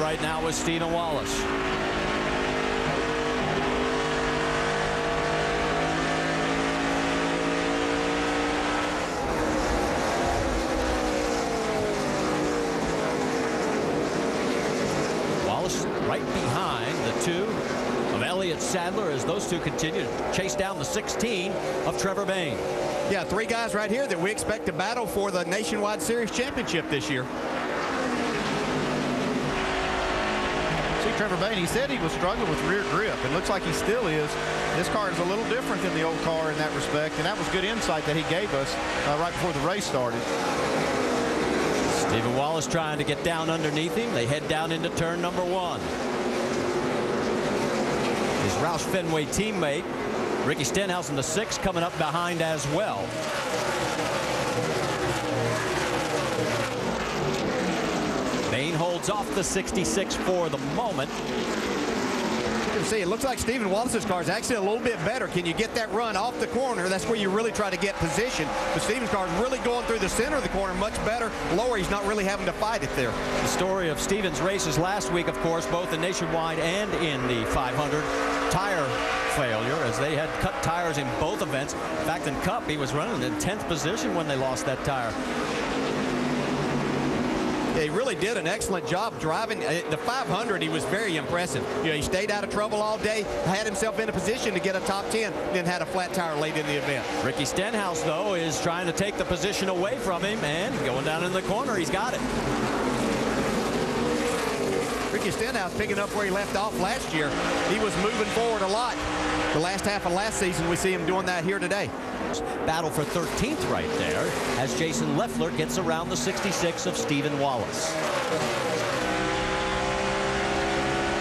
right now with Stephen Wallace. Wallace right behind the two of Elliott Sadler as those two continue to chase down the 16 of Trevor Bayne. Yeah, three guys right here that we expect to battle for the Nationwide Series Championship this year. See, Trevor Bayne, he said he was struggling with rear grip. It looks like he still is. This car is a little different than the old car in that respect, and that was good insight that he gave us right before the race started. Stephen Wallace trying to get down underneath him. They head down into turn number 1. His Roush Fenway teammate Ricky Stenhouse in the 6 coming up behind as well. Bayne holds off the 66 for the moment. You can see it looks like Stephen Wallace's car is actually a little bit better. Can you get that run off the corner? That's where you really try to get position. But Stephen's car is really going through the center of the corner much better. Lower, he's not really having to fight it there. The story of Stephen's races last week, of course, both in Nationwide and in the 500. Tire failure as they had cut tires in both events. In fact, in Cup, he was running in 10th position when they lost that tire. Yeah, he really did an excellent job driving. The 500, he was very impressive. You know, he stayed out of trouble all day, had himself in a position to get a top 10, then had a flat tire late in the event. Ricky Stenhouse, though, is trying to take the position away from him, and going down in the corner, he's got it. Ricky Stenhouse picking up where he left off last year. He was moving forward a lot. The last half of last season, we see him doing that here today. Battle for 13th right there as Jason Leffler gets around the 66 of Stephen Wallace.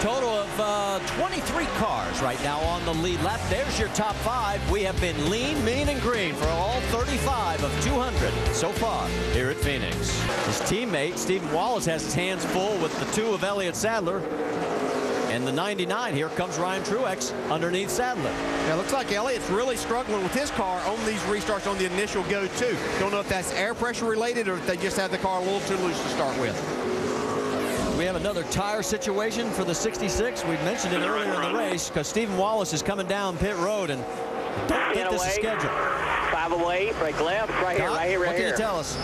Total of 23 cars right now on the lead lap. There's your top 5. We have been lean, mean, and green for all 35 of 200 so far here at Phoenix. His teammate, Stephen Wallace, has his hands full with the 2 of Elliott Sadler. And the 99, here comes Ryan Truex underneath Sadler. Yeah, looks like Elliott's really struggling with his car on these restarts on the initial go-to. Don't know if that's air pressure related or if they just have the car a little too loose to start with. We have another tire situation for the 66. We mentioned it earlier in the race because Stephen Wallace is coming down pit road and don't think this is scheduled. 5 away, break left, right here, right here, right here. What can you tell us?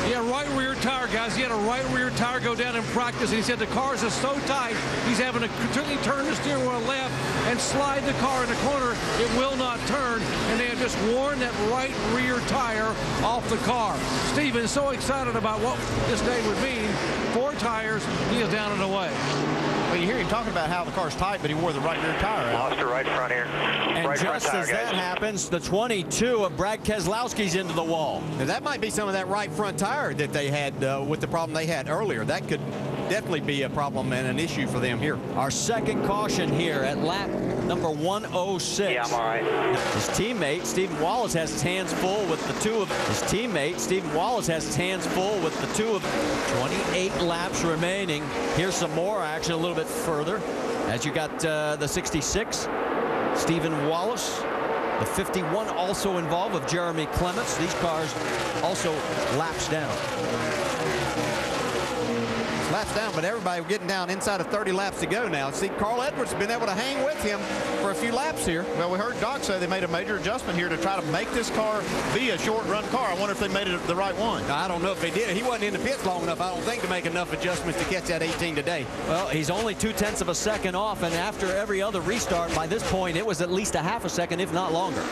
Yeah, right rear tire, guys. He had a right rear tire go down in practice, and he said the cars are so tight, he's having to completely turn the steering wheel left and slide the car in the corner. It will not turn, and they have just worn that right rear tire off the car. Stephen's so excited about what this day would mean. 4 tires, he is down and away. Well, you hear him talking about how the car's tight, but he wore the right rear tire out. Lost her right front here. And right just front as tire, that guys. happens, the 22 of Brad Keselowski's into the wall. Now, that might be some of that right front tire that they had with the problem they had earlier. That could definitely be a problem and an issue for them here. Our second caution here at lap number 106. Yeah, I'm all right. His teammate, Stephen Wallace, has his hands full with the 2 of his teammate, Stephen Wallace, has his hands full with the 2 of 28 laps remaining. Here's some more action a little bit further as you got the 66, Stephen Wallace. The 51 also involved with Jeremy Clements. These cars also laps down. Laps down, but everybody getting down inside of 30 laps to go now. See, Carl Edwards has been able to hang with him for a few laps here. Well, we heard Doc say they made a major adjustment here to try to make this car be a short-run car. I wonder if they made it the right one. I don't know if they did. He wasn't in the pits long enough, I don't think, to make enough adjustments to catch that 18 today. Well, he's only 0.2 of a second off, and after every other restart, by this point, it was at least a half a second, if not longer.